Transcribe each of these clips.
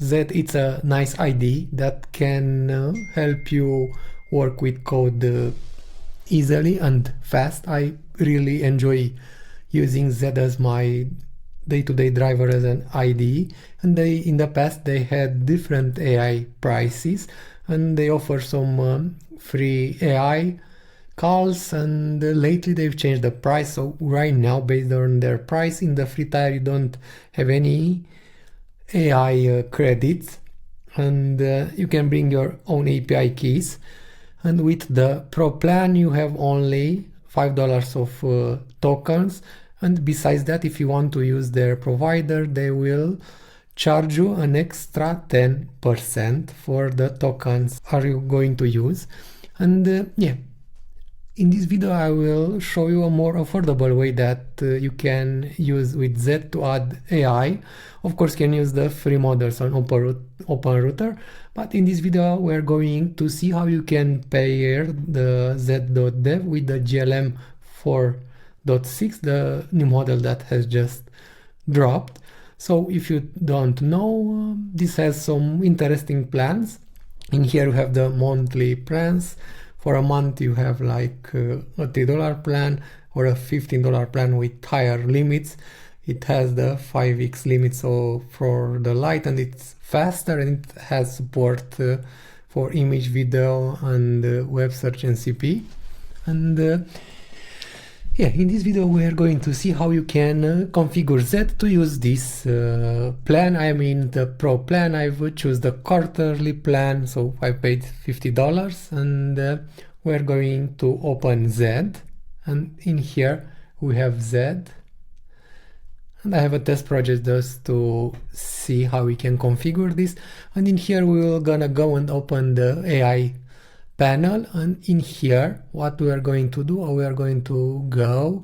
Z, it's a nice IDE that can help you work with code easily and fast. I really enjoy using Z as my day-to-day driver as an IDE, and in the past they had different AI prices, and they offer some free AI calls, and lately they've changed the price. So right now, based on their price, in the free tier you don't have any AI credits, and you can bring your own API keys. And with the Pro plan you have only $5 of tokens, and besides that, if you want to use their provider, they will charge you an extra 10% for the tokens are you going to use. And yeah, in this video I will show you a more affordable way that you can use with Z to add AI. Of course, you can use the free models on OpenRouter, but in this video we're going to see how you can pair the Z.dev with the GLM-4.6, the new model that has just dropped. So if you don't know, this has some interesting plans. In here you have the monthly plans. For a month you have like a $3 plan or a $15 plan with higher limits. It has the 5x limit so for the light, and it's faster, and it has support for image, video, and web search and CP. And yeah, in this video we are going to see how you can configure Z to use this plan. I mean the Pro plan. I would choose the quarterly plan, so I paid $50, and we're going to open Z, and in here we have Z, and I have a test project just to see how we can configure this. And in here we're gonna go and open the AI panel, and in here what we are going to do, we are going to go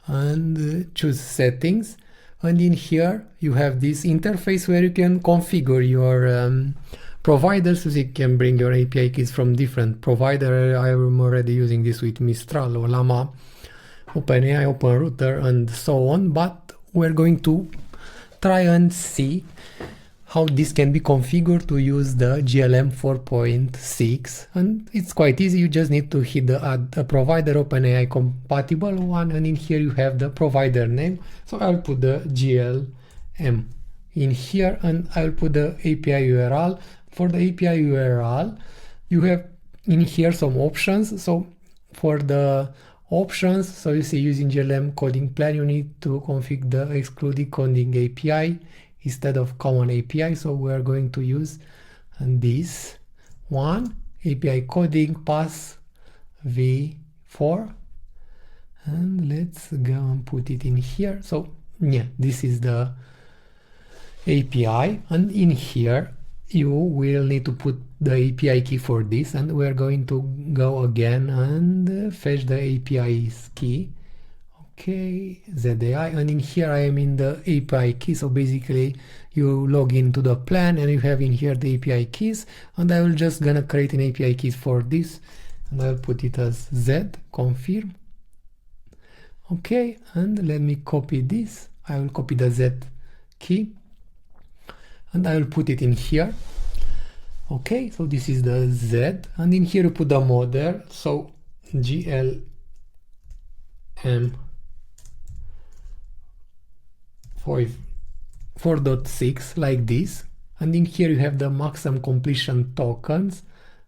and choose settings, and in here you have this interface where you can configure your providers, so you can bring your API keys from different providers. I am already using this with Mistral, Llama, OpenAI, OpenRouter, and so on, but we're going to try and see how this can be configured to use the GLM-4.6, and it's quite easy. You just need to hit the add a provider, OpenAI compatible one, and in here you have the provider name. So I'll put the GLM in here, and I'll put the API URL. For the API URL, you have in here some options. So for the options, so you see using GLM coding plan, you need to configure the excluded coding API instead of common API. So we are going to use this one, API coding pass v4, and let's go and put it in here. So yeah, this is the API, and in here you will need to put the API key for this, and we're going to go again and fetch the API key. Okay, z.ai, and in here I am in the API key. So basically you log into the plan and you have in here the API keys, and I will just gonna create an API keys for this, and I'll put it as Z, confirm. Okay, and let me copy this. I will copy the Z key and I will put it in here. Okay, so this is the Z, and in here you put the model, so GLM-4.6 like this, and in here you have the maximum completion tokens,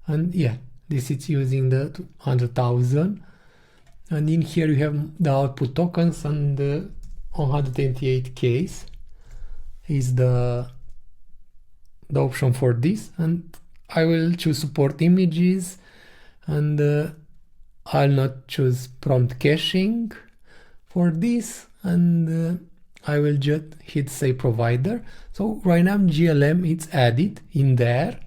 and yeah, this is using the 200,000, and in here you have the output tokens, and the 128k is the option for this, and I will choose support images, and I'll not choose prompt caching for this, and I will just hit save provider. So right now GLM it's added in there,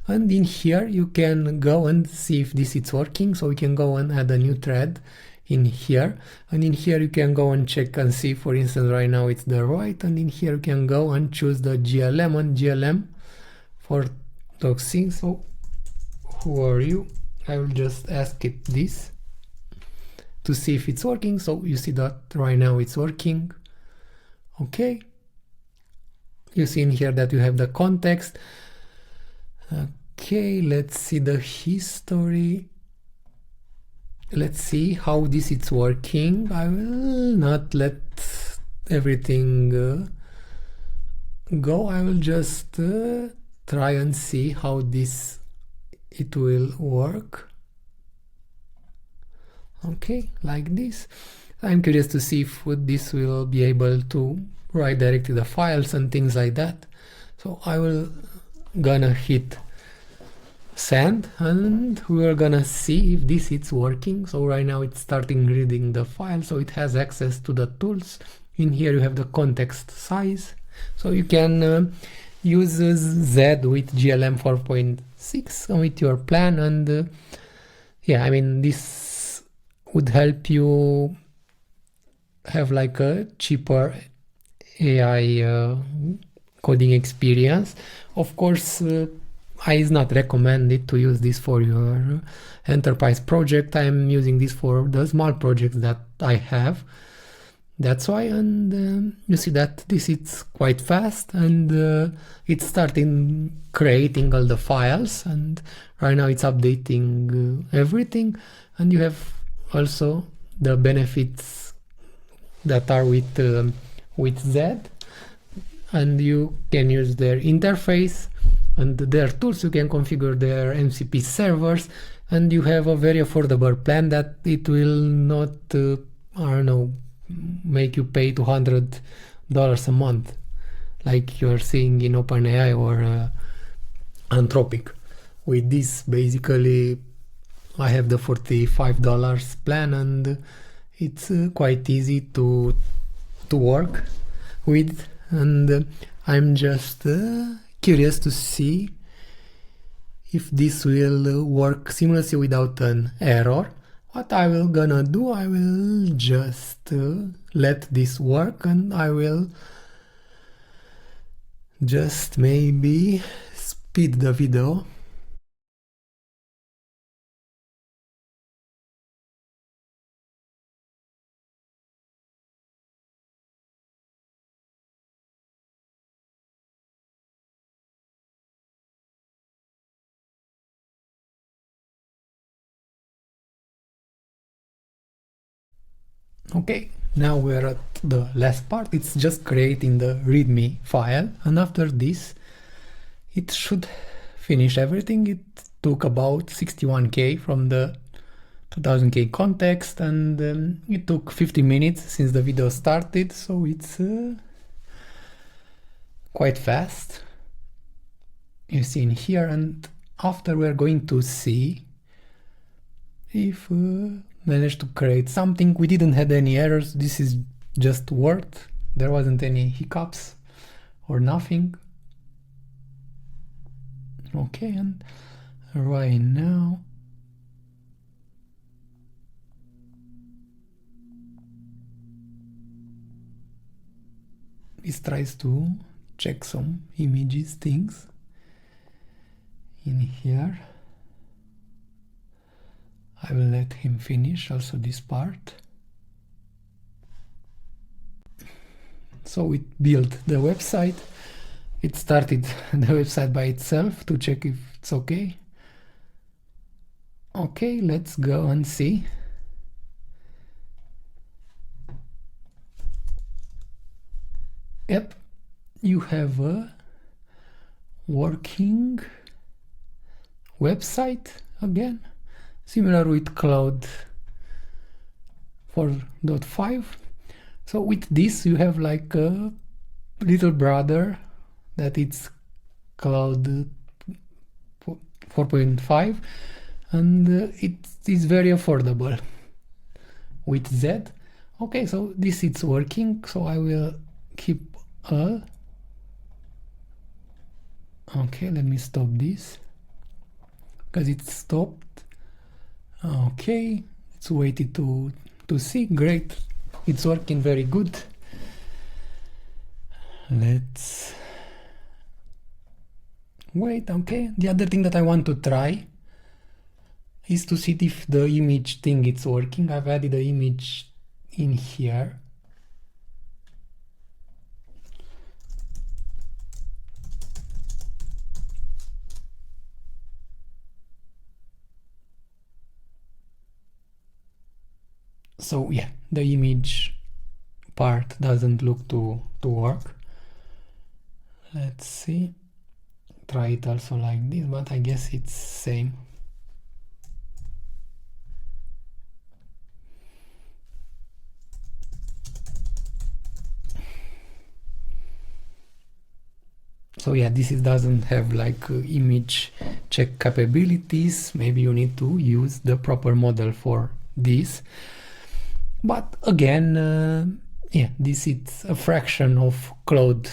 and in here you can go and see if this is working. So we can go and add a new thread in here, and in here you can go and check and see, for instance right now it's the right, and in here you can go and choose the GLM and GLM-4.6. so who are you? I will just ask it this to see if it's working. So you see that right now it's working. Okay, you see in here that you have the context. Okay, let's see the history. Let's see how this is working. I will not let everything go. I will just try and see how it will work. Okay, like this. I'm curious to see if this will be able to write directly the files and things like that. So I will gonna hit send and we're gonna see if this is working. So right now it's starting reading the file, so it has access to the tools. In here you have the context size, so you can use Z with GLM 4.6 with your plan, and yeah, I mean, this would help you have like a cheaper AI coding experience. Of course, I is not recommended to use this for your enterprise project. I'm using this for the small projects that I have. That's why, and you see that this is quite fast, and it's starting creating all the files, and right now it's updating everything. And you have also the benefits that are with Z, and you can use their interface and their tools. You can configure their MCP servers, and you have a very affordable plan that it will not I don't know, make you pay $200 a month like you're seeing in OpenAI or Anthropic. With this, basically, I have the $45 plan, and it's quite easy to work with, and I'm just curious to see if this will work seamlessly without an error. What I will gonna do, I will just let this work, and I will just maybe speed the video. Okay, now we're at the last part. It's just creating the readme file, and after this it should finish everything. It took about 61k from the 2000k context, and it took 50 minutes since the video started, so it's quite fast, you see in here. And after we're going to see if managed to create something. We didn't have any errors. This is just Word. There wasn't any hiccups or nothing. Okay, and right now it tries to check some images, things in here. I will let him finish also this part. So it built the website. It started the website by itself to check if it's okay. Okay, let's go and see. Yep, you have a working website again, similar with Cloud 4.5. So with this you have like a little brother that it's Cloud 4.5, and it is very affordable with Z. Okay, so this is working, so I will keep all. Okay, let me stop this because it stopped. Okay, it's waited to see. Great, it's working very good. Let's wait. Okay, the other thing that I want to try is to see if the image thing is working. I've added the image in here. So yeah, the image part doesn't look to work. Let's see, try it also like this, but I guess it's same. So yeah, this doesn't have like image check capabilities. Maybe you need to use the proper model for this. But again, yeah, this is a fraction of Cloud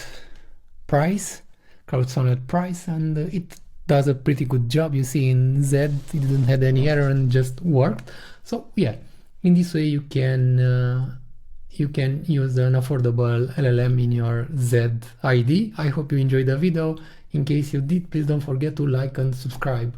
Sonnet price, and it does a pretty good job. You see in Z, it didn't have any error and just worked. So yeah, in this way you can use an affordable LLM in your ZED IDE. I hope you enjoyed the video. In case you did, please don't forget to like and subscribe.